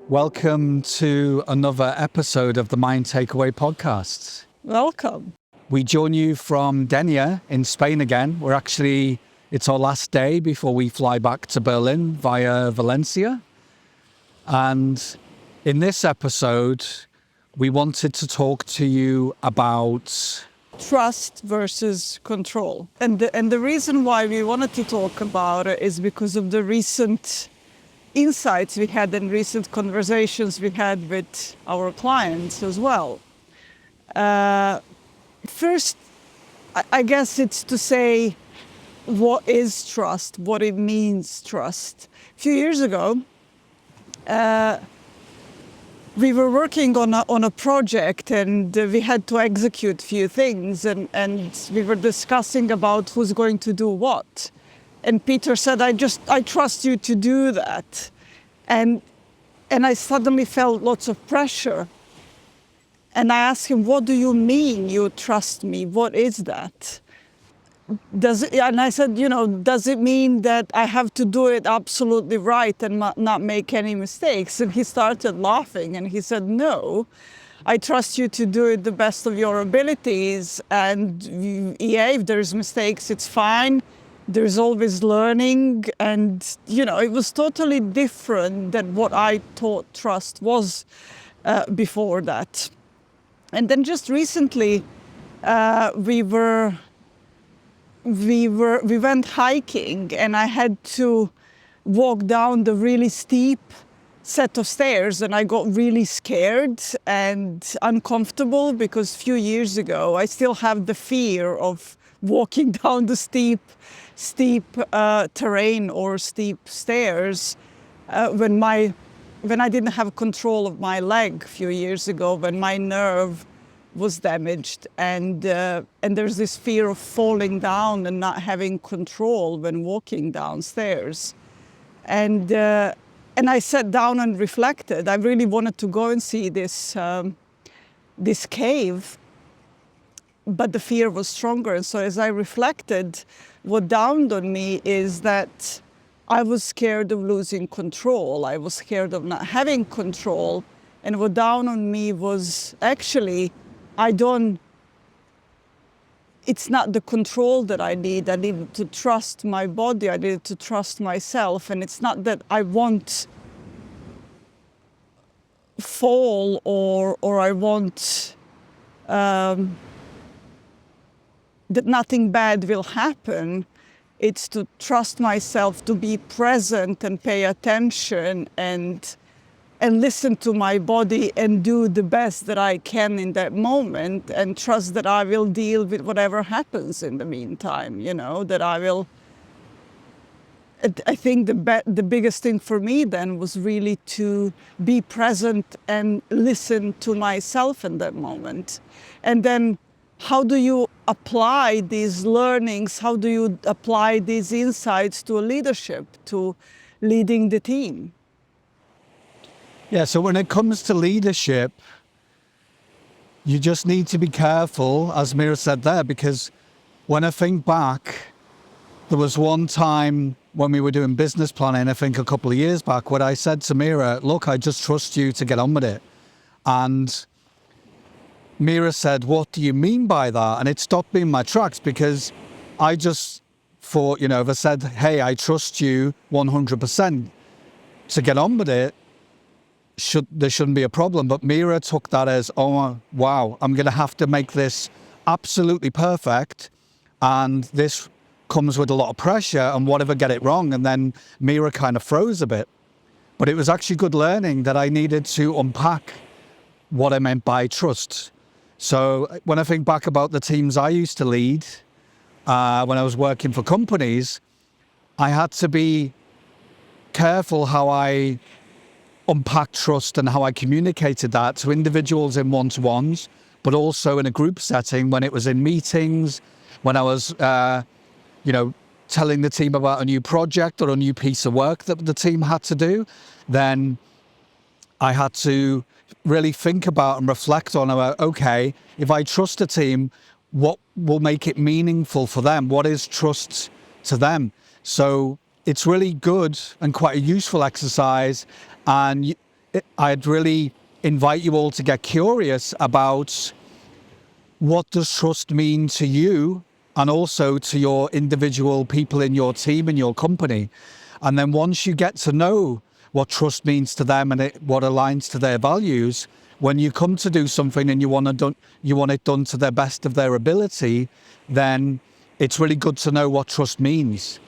Welcome to another episode of the Mind Takeaway podcast. Welcome. We join you from Denia in Spain again. It's our last day before we fly back to Berlin via Valencia. And in this episode, we wanted to talk to you about Trust versus control. And the reason why we wanted to talk about it is because of the recent insights we had and recent conversations we had with our clients as well. First, I guess it's to say what is trust, what it means trust. A few years ago, we were working on a project and we had to execute a few things and we were discussing about who's going to do what. And Peter said, I trust you to do that. And I suddenly felt lots of pressure. And I asked him, what do you mean you trust me? What is that? And I said, does it mean that I have to do it absolutely right and not make any mistakes? And he started laughing and he said, no, I trust you to do it the best of your abilities. And if there's mistakes, it's fine. There's always learning. And, it was totally different than what I thought trust was before that. And then just recently, we went hiking and I had to walk down the really steep set of stairs and I got really scared and uncomfortable because a few years ago I still have the fear of walking down the steep terrain or steep stairs when I didn't have control of my leg a few years ago, when my nerve was damaged, and there's this fear of falling down and not having control when walking downstairs. And I sat down and reflected. I really wanted to go and see this cave, but the fear was stronger. And so as I reflected, what dawned on me is that I was scared of losing control. I was scared of not having control. And what dawned on me was actually, it's not the control that I need. I needed to trust my body. I needed to trust myself. And it's not that I won't fall or I won't, that nothing bad will happen. It's to trust myself, to be present and pay attention and listen to my body and do the best that I can in that moment and trust that I will deal with whatever happens in the meantime, that I will. I think the biggest thing for me then was really to be present and listen to myself in that moment. And then how do you apply these learnings? How do you apply these insights to leadership, to leading the team? Yeah, so when it comes to leadership, you just need to be careful, as Mira said there, because when I think back, there was one time when we were doing business planning, I think a couple of years back, where I said to Mira, look, I just trust you to get on with it. And Mira said, what do you mean by that? And it stopped me in my tracks because I just thought, if I said, hey, I trust you 100% to get on with it, there shouldn't be a problem. But Mira took that as, oh, wow, I'm going to have to make this absolutely perfect. And this comes with a lot of pressure. And what if I get it wrong? And then Mira kind of froze a bit. But it was actually good learning that I needed to unpack what I meant by trust. So when I think back about the teams I used to lead, when I was working for companies, I had to be careful how I unpack trust and how I communicated that to individuals in one-to-ones, but also in a group setting when it was in meetings, when I was, telling the team about a new project or a new piece of work that the team had to do, then I had to really think about and reflect on about, okay, if I trust a team, what will make it meaningful for them? What is trust to them? So it's really good and quite a useful exercise. And I'd really invite you all to get curious about what does trust mean to you and also to your individual people in your team and your company. And then once you get to know what trust means to them and what aligns to their values, when you come to do something and you want it done to the best of their ability, then it's really good to know what trust means.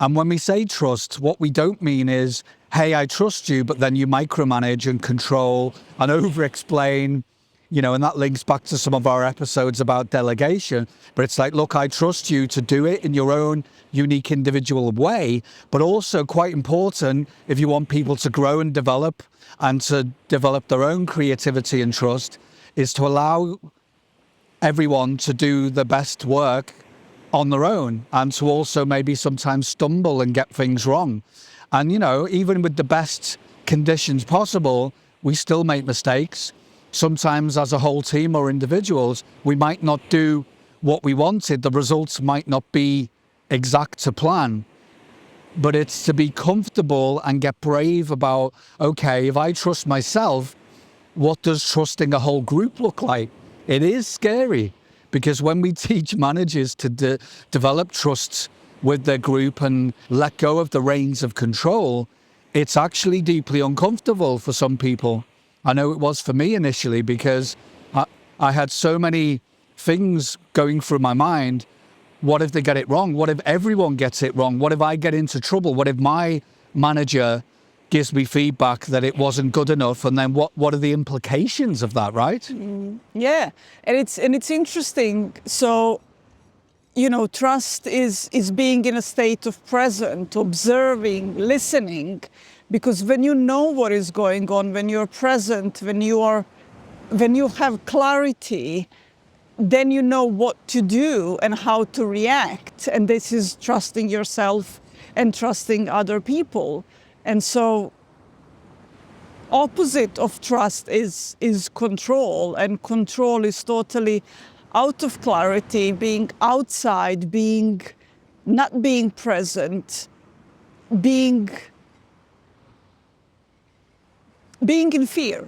And when we say trust, what we don't mean is, hey, I trust you, but then you micromanage and control and over-explain, and that links back to some of our episodes about delegation. But it's like, look, I trust you to do it in your own unique individual way, but also quite important if you want people to grow and develop and to develop their own creativity and trust, is to allow everyone to do the best work on their own and to also maybe sometimes stumble and get things wrong. And, even with the best conditions possible, we still make mistakes. Sometimes as a whole team or individuals, we might not do what we wanted. The results might not be exact to plan. But it's to be comfortable and get brave about, okay, if I trust myself, what does trusting a whole group look like? It is scary because when we teach managers to develop trust with their group and let go of the reins of control, it's actually deeply uncomfortable for some people. I know it was for me initially because I had so many things going through my mind. What if they get it wrong? What if everyone gets it wrong? What if I get into trouble? What if my manager gives me feedback that it wasn't good enough? And then what are the implications of that, right? Yeah, and it's interesting. So, trust is being in a state of present, observing, listening. Because when you know what is going on, when you're present, when you have clarity, then you know what to do and how to react. And this is trusting yourself and trusting other people. And so opposite of trust is control, and control is totally out of clarity, being outside, not being present, being in fear.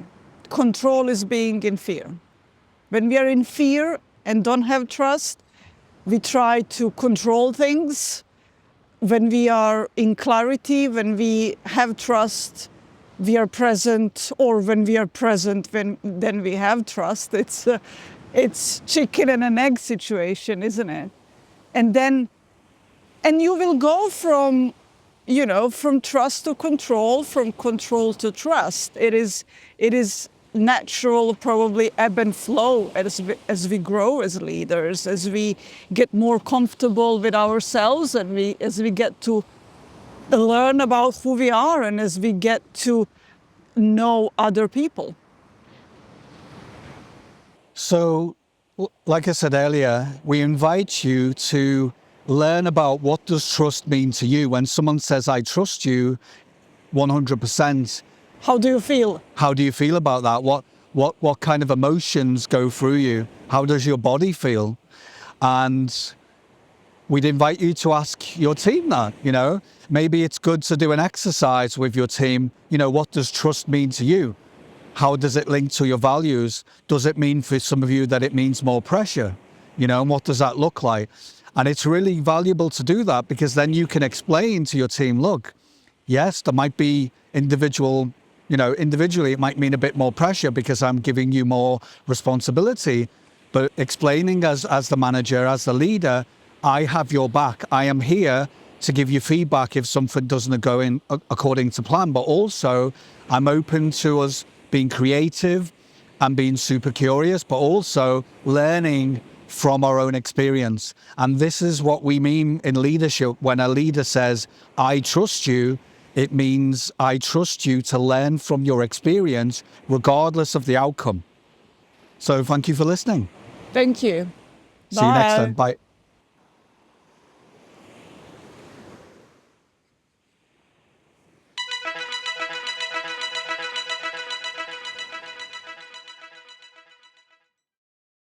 Control is being in fear. When we are in fear and don't have trust, we try to control things. When we are in clarity, when we have trust, we are present, or when we are present, then we have trust. It's chicken and an egg situation, isn't it? And you will go from trust to control, from control to trust. It is natural, probably ebb and flow as we grow as leaders, as we get more comfortable with ourselves, and as we get to learn about who we are, and as we get to know other people. So, like I said earlier, we invite you to learn about what does trust mean to you. When someone says, I trust you 100%. How do you feel? How do you feel about that? What kind of emotions go through you? How does your body feel? And we'd invite you to ask your team that, Maybe it's good to do an exercise with your team. What does trust mean to you? How does it link to your values? Does it mean for some of you that it means more pressure? And what does that look like? And it's really valuable to do that, because then you can explain to your team, look, yes, there might be individually it might mean a bit more pressure because I'm giving you more responsibility. But explaining as the manager, as the leader, I have your back. I am here to give you feedback if something doesn't go in according to plan. But also, I'm open to us being creative and being super curious, but also learning from our own experience. And this is what we mean in leadership. When a leader says, I trust you, it means I trust you to learn from your experience, regardless of the outcome. So thank you for listening. Thank you. See you next time. Bye.